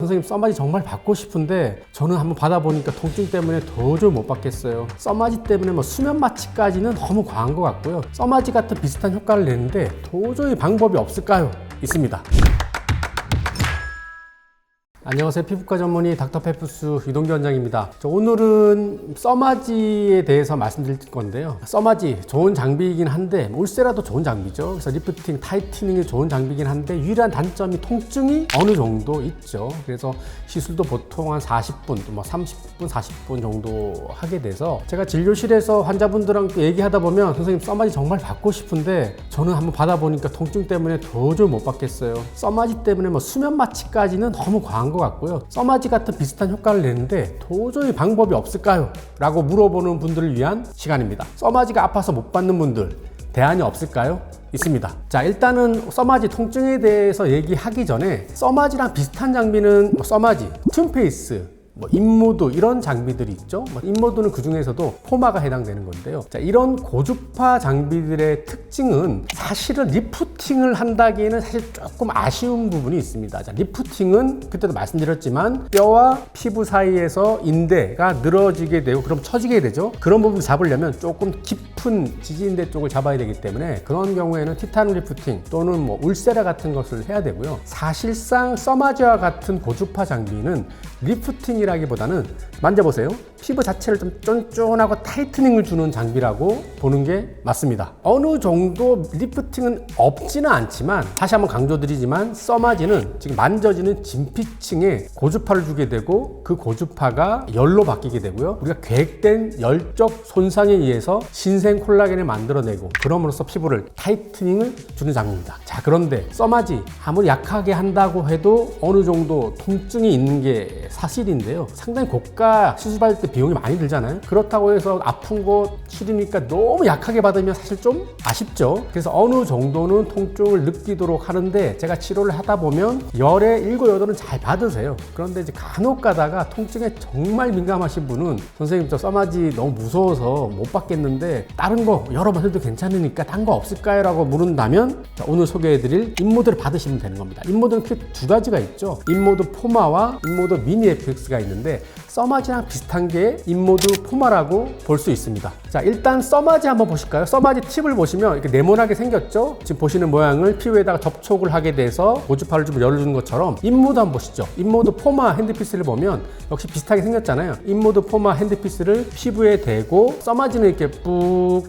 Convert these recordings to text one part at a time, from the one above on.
선생님, 써마지 정말 받고 싶은데 저는 한번 받아보니까 통증 때문에 도저히 못 받겠어요. 써마지 때문에 뭐 수면 마취까지는 너무 과한 것 같고요. 써마지 같은 비슷한 효과를 내는데 도저히 방법이 없을까요? 있습니다. 안녕하세요. 피부과 전문의 닥터페프스 유동규 원장입니다. 오늘은 써마지에 대해서 말씀드릴 건데요. 써마지 좋은 장비이긴 한데 울세라도 좋은 장비죠. 그래서 리프팅, 타이트닝이 좋은 장비이긴 한데 유일한 단점이 통증이 어느 정도 있죠. 그래서 시술도 보통 한 40분, 뭐 30분, 40분 정도 하게 돼서 제가 진료실에서 환자분들랑 얘기하다 보면 선생님, 써마지 정말 받고 싶은데 저는 한번 받아보니까 통증 때문에 도저히 못 받겠어요. 써마지 때문에 뭐 수면 마취까지는 너무 과한 것 같고요. 써마지 같은 비슷한 효과를 내는데 도저히 방법이 없을까요? 라고 물어보는 분들을 위한 시간입니다. 써마지가 아파서 못 받는 분들, 대안이 없을까요? 있습니다. 자, 일단은 써마지 통증에 대해서 얘기하기 전에 써마지랑 비슷한 장비는 써마지, 튠페이스, 인모드 이런 장비들이 있죠. 인모드는 그 중에서도 포마가 해당되는 건데요. 자, 이런 고주파 장비들의 특징은 사실은 리프팅을 한다기에는 사실 조금 아쉬운 부분이 있습니다. 자, 리프팅은 그때도 말씀드렸지만 뼈와 피부 사이에서 인대가 늘어지게 되고 그럼 처지게 되죠. 그런 부분을 잡으려면 조금 깊은 지지인대 쪽을 잡아야 되기 때문에 그런 경우에는 티타늄 리프팅 또는 울세라 같은 것을 해야 되고요. 사실상 써마지와 같은 고주파 장비는 리프팅이라기보다는 만져보세요. 피부 자체를 좀 쫀쫀하고 타이트닝을 주는 장비라고 보는 게 맞습니다. 어느 정도 리프팅은 없지는 않지만 다시 한번 강조드리지만 써마지는 지금 만져지는 진피층에 고주파를 주게 되고 그 고주파가 열로 바뀌게 되고요. 우리가 계획된 열적 손상에 의해서 신생 콜라겐을 만들어내고 그럼으로써 피부를 타이트닝을 주는 장비입니다. 자, 그런데 써마지 아무리 약하게 한다고 해도 어느 정도 통증이 있는 게 사실인데요. 상당히 고가 시술받을 때 비용이 많이 들잖아요. 그렇다고 해서 아픈 곳 치료니까 너무 약하게 받으면 사실 좀 아쉽죠. 그래서 어느 정도는 통증을 느끼도록 하는데 제가 치료를 하다 보면 열에 7, 8은 잘 받으세요. 그런데 이제 간혹 가다가 통증에 정말 민감하신 분은 선생님, 저 써마지 너무 무서워서 못 받겠는데 다른 거 여러 번 해도 괜찮으니까 딴 거 없을까요? 라고 물은다면 자, 오늘 소개해드릴 인모드를 받으시면 되는 겁니다. 인모드는 크게 두 가지가 있죠. 인모드 포마와 인모드 미니 FX가 있는데 써마지랑 비슷한 게 인모드 포마라고 볼 수 있습니다. 자, 일단 써마지 한번 보실까요? 써마지 팁을 보시면 이렇게 네모나게 생겼죠? 지금 보시는 모양을 피부에다가 접촉을 하게 돼서 고주파를 좀 열어주는 것처럼 인모드 한번 보시죠. 인모드 포마 핸드피스를 보면 역시 비슷하게 생겼잖아요. 인모드 포마 핸드피스를 피부에 대고 써마지는 이렇게 꾹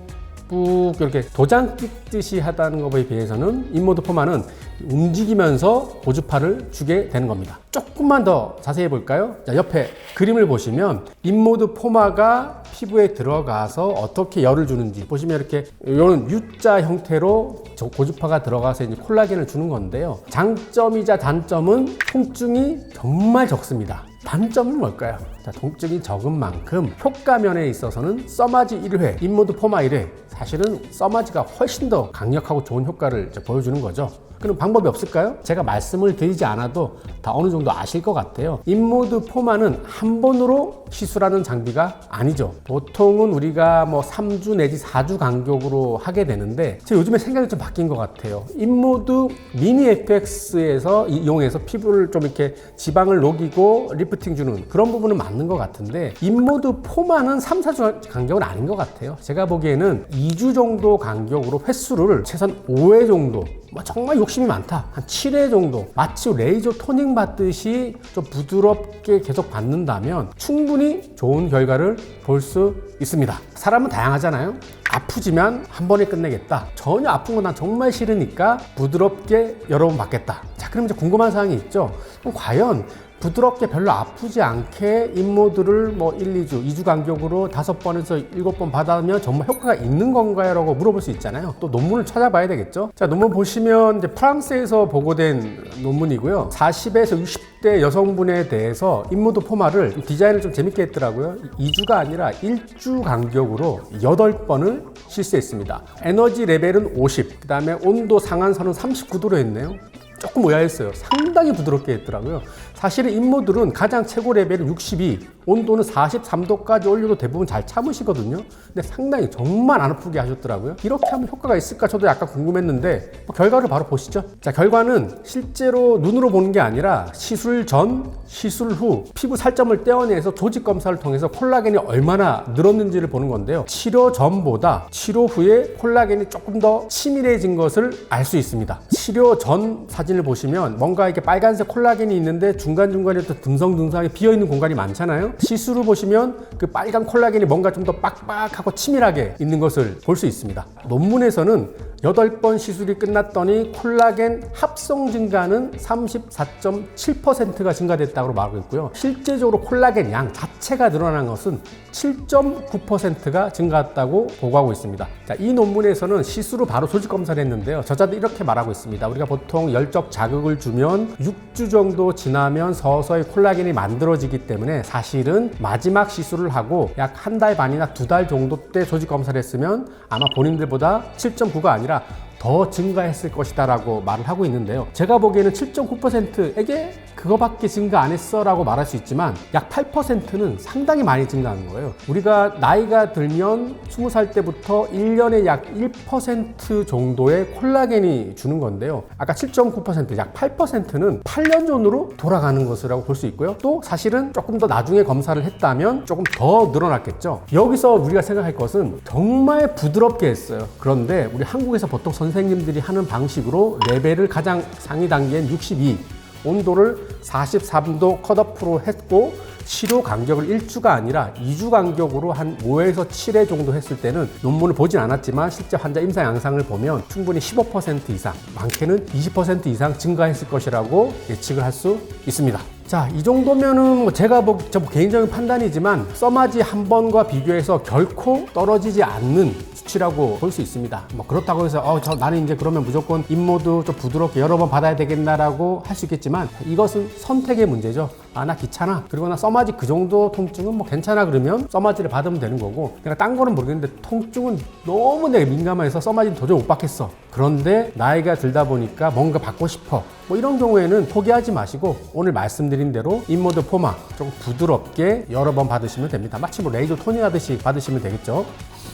이렇게 도장 찍듯이 하다는 것에 비해서는 인모드 포마는 움직이면서 고주파를 주게 되는 겁니다. 조금만 더 자세히 볼까요? 자, 옆에 그림을 보시면 인모드 포마가 피부에 들어가서 어떻게 열을 주는지 보시면 이렇게 이런 U자 형태로 고주파가 들어가서 이제 콜라겐을 주는 건데요. 장점이자 단점은 통증이 정말 적습니다. 단점은 뭘까요? 자, 통증이 적은 만큼 효과면에 있어서는 써마지 1회, 인모드 포마 1회, 사실은 써마지가 훨씬 더 강력하고 좋은 효과를 보여주는 거죠. 그럼 방법이 없을까요? 제가 말씀을 드리지 않아도 다 어느 정도 아실 것 같아요. 인모드 포마는 한 번으로 시술하는 장비가 아니죠. 보통은 우리가 3주 내지 4주 간격으로 하게 되는데 제가 요즘에 생각이 좀 바뀐 것 같아요. 인모드 미니 FX에서 이용해서 피부를 좀 이렇게 지방을 녹이고 리프팅 주는 그런 부분은 맞는 것 같은데 인모드 포마는 3, 4주 간격은 아닌 것 같아요. 제가 보기에는 2주 정도 간격으로 횟수를 최소한 5회 정도, 정말 욕심이 많다, 한 7회 정도 마치 레이저 토닝 받듯이 좀 부드럽게 계속 받는다면 충분히 좋은 결과를 볼 수 있습니다. 사람은 다양하잖아요. 아프지만 한 번에 끝내겠다, 전혀 아픈 건 난 정말 싫으니까 부드럽게 여러 번 받겠다. 자, 그럼 이제 궁금한 사항이 있죠. 그럼 과연 부드럽게 별로 아프지 않게 인모드를 1, 2주, 2주 간격으로 5번에서 7번 받으면 정말 효과가 있는 건가요? 라고 물어볼 수 있잖아요. 또 논문을 찾아봐야 되겠죠. 자, 논문 보시면 이제 프랑스에서 보고된 논문이고요. 40에서 60대 여성분에 대해서 인모드 포마를 디자인을 좀 재밌게 했더라고요. 2주가 아니라 1주 간격으로 8번을 실시했습니다. 에너지 레벨은 50, 그 다음에 온도 상한선은 39도로 했네요. 조금 의아했어요. 상당히 부드럽게 했더라고요. 사실은 인모들은 가장 최고 레벨은 62, 온도는 43도까지 올려도 대부분 잘 참으시거든요. 근데 상당히 정말 안 아프게 하셨더라고요. 이렇게 하면 효과가 있을까 저도 약간 궁금했는데 결과를 바로 보시죠. 자, 결과는 실제로 눈으로 보는 게 아니라 시술 전, 시술 후 피부 살점을 떼어내서 조직 검사를 통해서 콜라겐이 얼마나 늘었는지를 보는 건데요. 치료 전보다 치료 후에 콜라겐이 조금 더 치밀해진 것을 알 수 있습니다. 치료 전 사진을 보시면 뭔가 이렇게 빨간색 콜라겐이 있는데 중간중간에 또 듬성듬성하게 비어있는 공간이 많잖아요. 시술 후 보시면 그 빨간 콜라겐이 뭔가 좀 더 빡빡하고 치밀하게 있는 것을 볼 수 있습니다. 논문에서는 8번 시술이 끝났더니 콜라겐 합성 증가는 34.7%가 증가됐다고 말하고 있고요. 실제적으로 콜라겐 양 자체가 늘어난 것은 7.9%가 증가했다고 보고하고 있습니다. 자, 이 논문에서는 시술 후 바로 조직 검사를 했는데요. 저자도 이렇게 말하고 있습니다. 우리가 보통 열적 자극을 주면 6주 정도 지나면 서서히 콜라겐이 만들어지기 때문에 사실은 마지막 시술을 하고 약 한 달 반이나 2달 정도 때 조직 검사를 했으면 아마 본인들보다 7.9가 아니라 더 증가했을 것이다 라고 말을 하고 있는데요. 제가 보기에는 7.9%에게 그거밖에 증가 안 했어 라고 말할 수 있지만 약 8%는 상당히 많이 증가한 거예요. 우리가 나이가 들면 20살 때부터 1년에 약 1% 정도의 콜라겐이 주는 건데요. 아까 7.9%, 약 8%는 8년 전으로 돌아가는 것이라고 볼 수 있고요. 또 사실은 조금 더 나중에 검사를 했다면 조금 더 늘어났겠죠. 여기서 우리가 생각할 것은 정말 부드럽게 했어요. 그런데 우리 한국에서 보통 선생님들이 하는 방식으로 레벨을 가장 상위 단계인 62, 온도를 43도 컷오프로 했고 치료 간격을 1주가 아니라 2주 간격으로 한 5에서 7회 정도 했을 때는 논문을 보진 않았지만 실제 환자 임상 양상을 보면 충분히 15% 이상, 많게는 20% 이상 증가했을 것이라고 예측을 할 수 있습니다. 자, 이 정도면은 제가 저 개인적인 판단이지만 써마지 한 번과 비교해서 결코 떨어지지 않는 수치라고 볼 수 있습니다. 뭐 그렇다고 해서 나는 이제 그러면 무조건 인모도 좀 부드럽게 여러 번 받아야 되겠나라고 할 수 있겠지만 이것은 선택의 문제죠. 나 귀찮아. 그리고 나 써마지 그 정도 통증은 뭐 괜찮아 그러면 써마지를 받으면 되는 거고, 내가 딴 거는 모르겠는데 통증은 너무 내가 민감해서 써마지는 도저히 못 받겠어. 그런데 나이가 들다 보니까 뭔가 받고 싶어. 뭐 이런 경우에는 포기하지 마시고 오늘 말씀드린 대로 인모드 포마 조금 부드럽게 여러 번 받으시면 됩니다. 마치 뭐 레이저 토닝 하듯이 받으시면 되겠죠.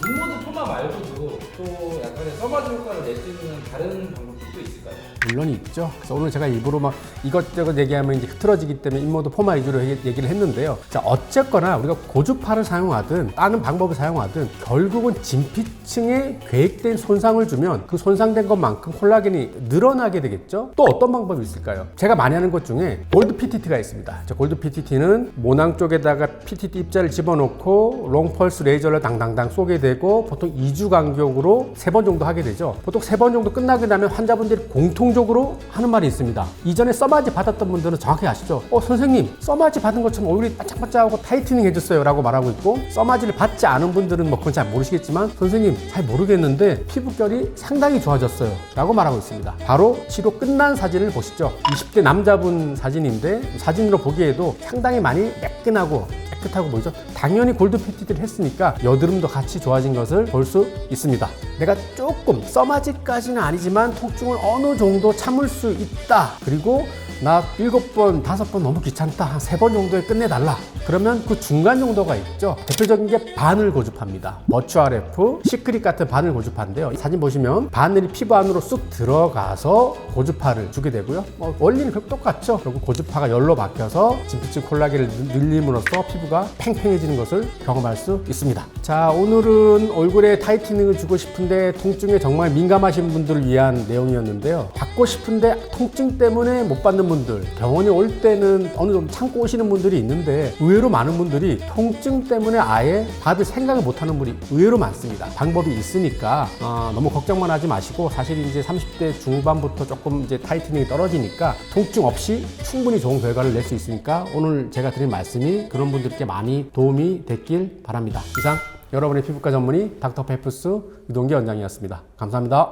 인모드 포마 말고도 또 약간의 써마지 효과를 낼 수 있는 다른 방법도 또 있을까요? 물론 있죠. 그래서 오늘 제가 일부러 막 이것저것 얘기하면 이제 흐트러지기 때문에 인모드 포마 위주로 얘기를 했는데요. 자, 어쨌거나 우리가 고주파를 사용하든 다른 방법을 사용하든 결국은 진피층에 계획된 손상을 주면 그 손상된 것만큼 콜라겐이 늘어나게 되겠죠. 또 어떤 방법이 있을까요? 제가 많이 하는 것 중에 골드 PTT가 있습니다. 자, 골드 PTT는 모낭 쪽에다가 PTT 입자를 집어넣고 롱펄스 레이저를 당당당 쏘게 되고 보통 2주 간격으로 3번 정도 하게 되죠. 보통 3번 정도 끝나게 되면 환자분들이 공통적으로 하는 말이 있습니다. 이전에 써마지 받았던 분들은 정확히 아시죠? 선생님, 써마지 받은 것처럼 얼굴이 반짝반짝하고 타이트닝 해줬어요 라고 말하고 있고, 써마지를 받지 않은 분들은 뭐 그건 잘 모르시겠지만 선생님 잘 모르겠는데 피부결이 상당히 좋아졌어요 라고 말하고 있습니다. 바로 치료 끝난 사진을 보시죠. 20대 남자분 사진인데 사진으로 보기에도 상당히 많이 매끈하고 깨끗하고 보이죠? 당연히 골드 PTT를 했으니까 여드름도 같이 좋아진 것을 볼 수 있습니다. 내가 조금 써마지까지는 아니지만 통증을 어느 정도 참을 수 있다. 그리고 나 7번, 5번 너무 귀찮다. 한 3번 정도에 끝내달라. 그러면 그 중간 정도가 있죠. 대표적인 게 바늘 고주파입니다. 머추 RF, 시크릿 같은 바늘 고주파인데요. 이 사진 보시면 바늘이 피부 안으로 쑥 들어가서 고주파를 주게 되고요. 원리는 똑같죠. 결국 고주파가 열로 바뀌어서 진피층 콜라겐을 늘림으로써 피부가 팽팽해지는 것을 경험할 수 있습니다. 자, 오늘은 얼굴에 타이트닝을 주고 싶은데 통증에 정말 민감하신 분들을 위한 내용이었는데요. 받고 싶은데 통증 때문에 못 받는 분들, 병원에 올 때는 어느 정도 참고 오시는 분들이 있는데 의외로 많은 분들이 통증 때문에 아예 받을 생각을 못하는 분이 의외로 많습니다. 방법이 있으니까 너무 걱정만 하지 마시고, 사실 이제 30대 중반부터 조금 이제 타이트닝이 떨어지니까 통증 없이 충분히 좋은 결과를 낼 수 있으니까 오늘 제가 드린 말씀이 그런 분들께 많이 도움이 됐길 바랍니다. 이상 여러분의 피부과 전문의 닥터페프스 유동기 원장이었습니다. 감사합니다.